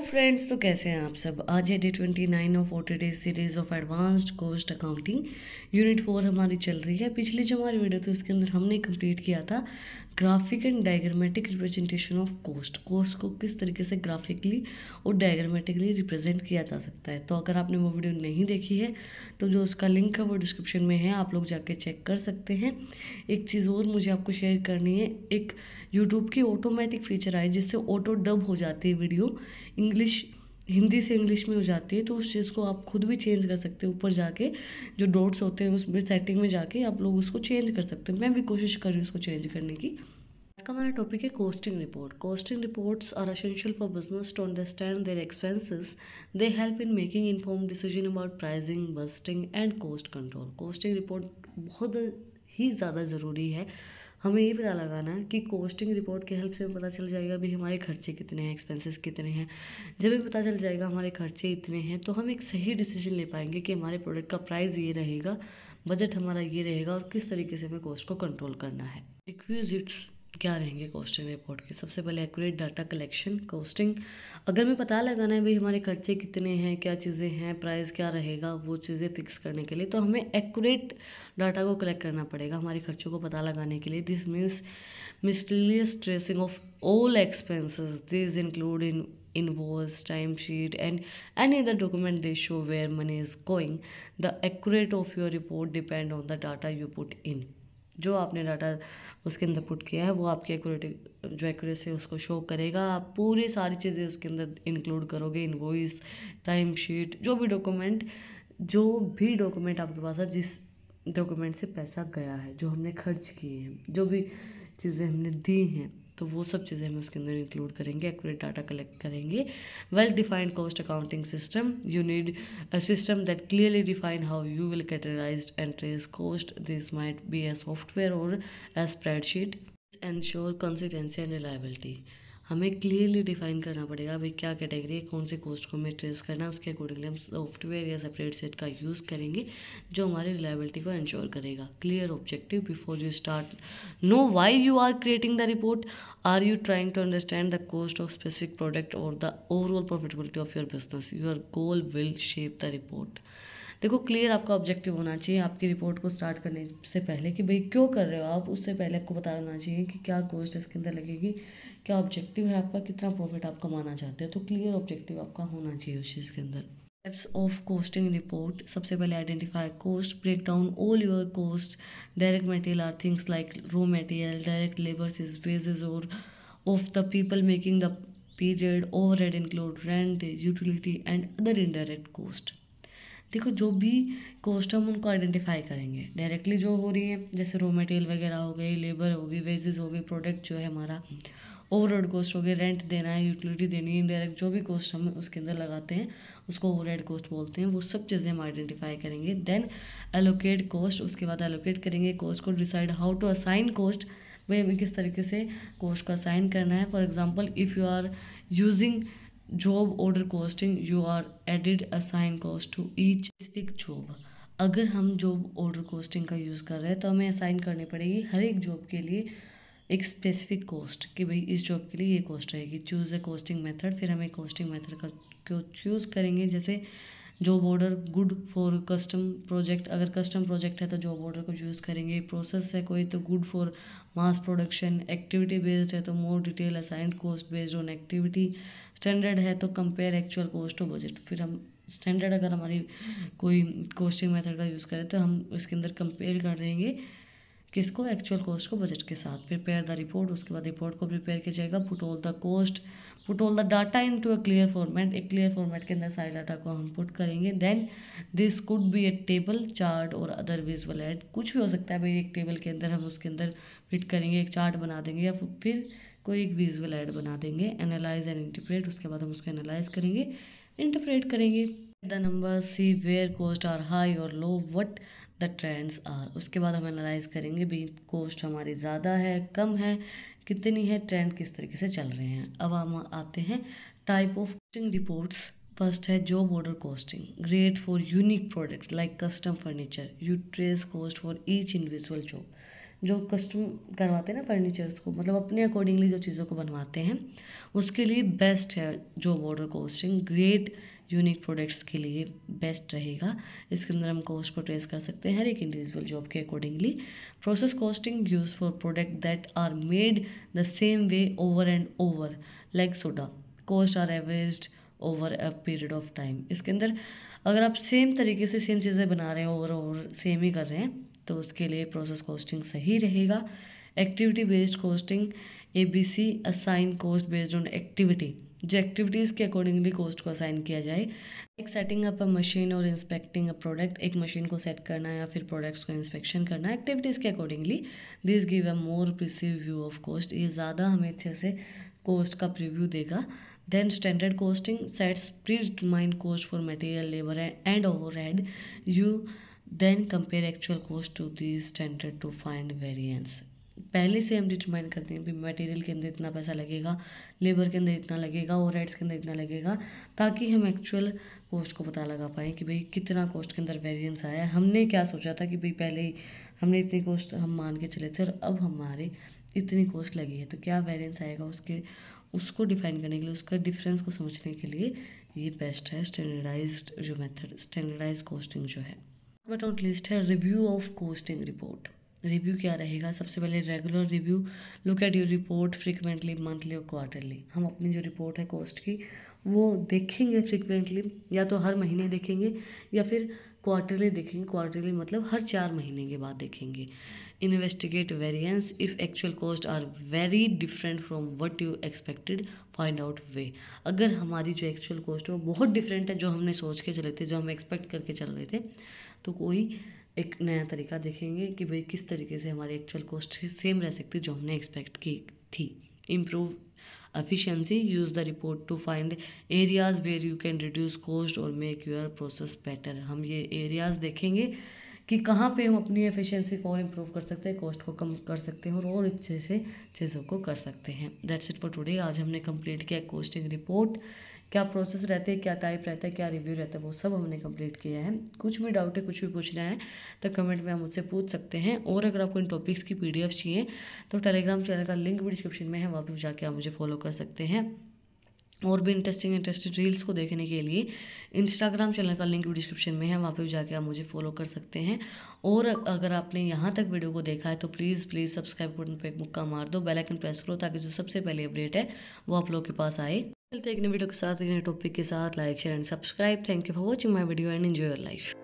Friends, तो कैसे हैं आप सब। आज है day 29 of 40 days series of advanced cost accounting. Unit 4 हमारी चल रही है। पिछली जो हमारी वीडियो थी उसके अंदर हमने कंप्लीट किया था graphic and diagrammatic representation of cost को किस तरीके से ग्राफिकली और डायग्रामेटिकली रिप्रेजेंट किया जा सकता है। तो अगर आपने वो वीडियो नहीं देखी है तो जो उसका लिंक है वो डिस्क्रिप्शन में है, आप लोग जाके चेक कर सकते हैं। एक चीज़ और मुझे आपको शेयर करनी है, एक यूट्यूब की ऑटोमेटिक फीचर आई जिससे ऑटो डब हो जाती है वीडियो, इंग्लिश हिंदी से इंग्लिश में हो जाती है। तो उस चीज़ को आप खुद भी चेंज कर सकते हैं। ऊपर जाके जो डॉट्स होते हैं उसमें सेटिंग में जाके आप लोग उसको चेंज कर सकते हैं। मैं भी कोशिश कर रही हूँ उसको चेंज करने की। आज का हमारा टॉपिक है costing report. Costing reports are essential for business to understand their expenses. They help in making informed decision about pricing, budgeting and cost control. Costing report बहुत ही ज़्यादा ज़रूरी है। हमें ये पता लगाना है कि कॉस्टिंग रिपोर्ट की हेल्प से पता चल जाएगा भी हमारे खर्चे कितने हैं, एक्सपेंसेस कितने हैं। जब भी पता चल जाएगा हमारे खर्चे इतने हैं तो हम एक सही डिसीजन ले पाएंगे कि हमारे प्रोडक्ट का प्राइस ये रहेगा, बजट हमारा ये रहेगा और किस तरीके से हमें कॉस्ट को कंट्रोल करना है। रिक्विजिट्स क्या रहेंगे कॉस्टिंग रिपोर्ट के। सबसे पहले एक्यूरेट डाटा कलेक्शन। कॉस्टिंग अगर हमें पता लगाना है भाई हमारे खर्चे कितने हैं, क्या चीज़ें हैं, प्राइस क्या रहेगा, वो चीज़ें फिक्स करने के लिए तो हमें एक्यूरेट डाटा को कलेक्ट करना पड़ेगा हमारे खर्चों को पता लगाने के लिए। This means mysterious tracing of all expenses. This include in invoice, timesheet and any other document they show where money is going. The accuracy of your report depend on the data you put in. जो आपने data उसके अंदर put किया है वो आपकी एक्यूरेटी जो accuracy उसको शो करेगा। आप पूरी सारी चीज़ें उसके अंदर इंक्लूड करोगे, इनवॉइस, टाइम शीट, जो भी डॉक्यूमेंट आपके पास है, जिस डॉक्यूमेंट से पैसा गया है, जो हमने खर्च किए हैं, जो भी चीज़ें हमने दी हैं, तो वो सब चीज़ें हम उसके अंदर इंक्लूड करेंगे, एक्यूरेट डाटा कलेक्ट करेंगे। Well defined cost accounting system. You need a system that clearly define how you will categorize and trace cost. This might be a software or a spreadsheet. Ensure consistency and reliability. हमें clearly define करना पड़ेगा भाई क्या category है, कौन से coast को हमें ट्रेस करना है, उसके अकॉर्डिंगली हम सॉफ्टवेयर या सेपरेट सेट का यूज़ करेंगे जो हमारी रिलायबिलिटी को इंश्योर करेगा। Clear objective before you start. Know why you are creating the report. Are you trying to understand the cost of specific product और the overall profitability of your business. Your goal will shape the report. देखो clear आपका objective होना चाहिए आपकी report को start करने से पहले कि भाई क्यों कर रहे हो आप, उससे पहले आपको पता होना चाहिए कि क्या कॉस्ट इसके अंदर लगेगी, क्या ऑब्जेक्टिव है आपका, कितना प्रॉफिट आप कमाना चाहते हो। तो क्लियर ऑब्जेक्टिव आपका होना चाहिए उस चीज़ के अंदर। Types of costing report. सबसे पहले identify cost, break down all your cost. Direct material are things like raw material, direct labours is wages और of the people making the period. Overhead include rent, utility and other indirect cost. देखो जो भी cost हम उनको identify करेंगे। Directly जो हो रही है जैसे रॉ मटेरियल वगैरह हो गई, लेबर होगी, वेजेस हो गई, प्रोडक्ट जो है हमारा, ओवरहेड कॉस्ट हो गई, रेंट देना है, यूटिलिटी देनी है, इनडायरेक्ट जो भी कॉस्ट हम उसके अंदर लगाते हैं उसको ओवरहेड कॉस्ट बोलते हैं। वो सब चीज़ें हम आइडेंटिफाई करेंगे। देन एलोकेट कॉस्ट, उसके बाद एलोकेट करेंगे कॉस्ट को। Decide how to assign cost, भाई हमें किस तरीके से कॉस्ट को असाइन करना है। For example if you are using job order costing, you are added assign cost to each specific job. अगर हम जॉब ऑर्डर कॉस्टिंग का यूज़ कर रहे हैं तो हमें असाइन करनी पड़ेगी हर एक जॉब के लिए एक स्पेसिफिक कॉस्ट कि भाई इस जॉब के लिए ये कॉस्ट रहेगी। चूज़ ए कॉस्टिंग मेथड, फिर हमें कॉस्टिंग मेथड का को चूज़ करेंगे। जैसे job order good for custom project, अगर कस्टम प्रोजेक्ट है तो जॉब ऑर्डर को यूज़ करेंगे। प्रोसेस है कोई तो good for mass production. Activity based है तो more detail assigned cost based on activity. Standard है तो compare actual cost to budget. फिर हम स्टैंडर्ड अगर हमारी कोई कॉस्टिंग मेथड का यूज़ करें तो हम उसके अंदर कंपेयर कर देंगे किसको, एक्चुअल कॉस्ट को बजट के साथ। प्रिपेयर द रिपोर्ट, उसके बाद रिपोर्ट को प्रिपेयर किया जाएगा। Put all the cost, put all the data into a clear format. एक क्लियर फॉर्मेट के अंदर सारे डाटा को हम पुट करेंगे। Then this could be a table, chart और अदर विजुअल ऐड। कुछ भी हो सकता है भाई, एक टेबल के अंदर हम उसके अंदर फिट करेंगे, एक चार्ट बना देंगे या फिर कोई एक विजुअल ऐड बना देंगे। एनालाइज एंड इंटरप्रेट, उसके बाद हम उसको एनालाइज करेंगे, इंटरप्रेट करेंगे। The number, see where cost are high और low, what the trends are. उसके बाद हम एनालाइज करेंगे भी कॉस्ट हमारी ज़्यादा है, कम है, कितनी है, ट्रेंड किस तरीके से चल रहे हैं। अब हम आते हैं type of costing reports. First है job order costing, great for unique products like custom furniture. You trace cost for each individual job. जो कस्टम करवाते हैं ना फर्नीचर्स को, मतलब अपने अकॉर्डिंगली जो चीज़ों को बनवाते हैं, उसके लिए बेस्ट है job order costing. Great unique products के लिए बेस्ट रहेगा। इसके अंदर हम कॉस्ट को ट्रेस कर सकते हैं हर एक इंडिविजुअल जॉब के accordingly. Process costing use for product that are made the same way over and over like soda, cost are averaged over a period of time. इसके अंदर अगर आप सेम तरीके से सेम चीज़ें बना रहे हैं, ओवर सेम ही कर रहे हैं, तो उसके लिए प्रोसेस कॉस्टिंग सही रहेगा। Activity based costing, ABC assign cost based on activity, जो एक्टिविटीज़ के अकॉर्डिंगली कॉस्ट को असाइन किया जाए। एक सेटिंग अप अ मशीन और इंस्पेक्टिंग अ प्रोडक्ट, एक मशीन को सेट करना या फिर प्रोडक्ट्स को इंस्पेक्शन करना एक्टिविटीज़ के accordingly. This give a more precise view of cost, ये ज़्यादा हमें अच्छे से कॉस्ट का प्रीव्यू देगा। Then standard costing sets predetermined cost for material, labour and overhead. You then compare actual cost to the standard to find variance. पहले से हम डिटरमाइन करते हैं कि मटेरियल के अंदर इतना पैसा लगेगा, लेबर के अंदर इतना लगेगा, ओवरहेड्स के अंदर इतना लगेगा, ताकि हम एक्चुअल कॉस्ट को पता लगा पाएँ कि भाई कितना कॉस्ट के अंदर वेरिएंस आया है। हमने क्या सोचा था कि भाई पहले ही हमने इतनी कॉस्ट हम मान के चले थे और अब हमारे इतनी कॉस्ट लगी है, तो क्या वेरिएंस आएगा उसको डिफाइन करने के लिए, उसका डिफरेंस को समझने के लिए ये बेस्ट है स्टैंडर्डाइज्ड जो मेथड, स्टैंडर्डाइज कॉस्टिंग जो है। बट नॉट लिस्ट है review of costing report. Review क्या रहेगा? सबसे पहले regular review, look at your report frequently, monthly और क्वार्टरली। हम अपनी जो रिपोर्ट है कॉस्ट की वो देखेंगे फ्रिक्वेंटली, या तो हर महीने देखेंगे या फिर क्वार्टरली देखेंगे। क्वार्टरली मतलब हर 4 महीने के बाद देखेंगे। Investigate variance, if actual cost are very different from what you expected, find out way. अगर हमारी जो एक्चुअल कॉस्ट है वो बहुत डिफरेंट है, जो हमने सोच के चले थे, जो हम एक्सपेक्ट करके चल रहे थे, तो कोई एक नया तरीका देखेंगे कि भाई किस तरीके से हमारी एक्चुअल कॉस्ट सेम रह सकती है जो हमने एक्सपेक्ट की थी। Improve efficiency, use the report to find areas where you can reduce cost or make your process better। हम ये areas देखेंगे कि कहाँ पे हम अपनी एफिशिएंसी को और इम्प्रूव कर सकते हैं, कॉस्ट को कम कर सकते हैं और अच्छे से चीज़ों को कर सकते हैं। That's it for today. आज हमने कंप्लीट किया कॉस्टिंग रिपोर्ट, क्या प्रोसेस रहते हैं, क्या टाइप रहता है, क्या रिव्यू रहता है, वो सब हमने कंप्लीट किया है। कुछ भी डाउट है, कुछ भी पूछना है तो कमेंट में आप मुझसे पूछ सकते हैं। और अगर आपको इन टॉपिक्स की PDF चाहिए तो टेलीग्राम चैनल का लिंक भी डिस्क्रिप्शन में है, वहाँ पर जाके आप मुझे फॉलो कर सकते हैं। और भी इंटरेस्टिंग रील्स को देखने के लिए इंस्टाग्राम चैनल का लिंक भी डिस्क्रिप्शन में है, वहाँ पे जाके आप मुझे फॉलो कर सकते हैं। और अगर आपने यहाँ तक वीडियो को देखा है तो प्लीज़ सब्सक्राइब बटन पर एक मुक्का मार दो, बेल आइकन प्रेस करो, ताकि जो सबसे पहले अपडेट है वो आप लोगों के पास आए। मिलते हैं एक नई वीडियो के साथ, एक नए टॉपिक के साथ। Like share and subscribe. Thank you for watching my video and enjoy your life.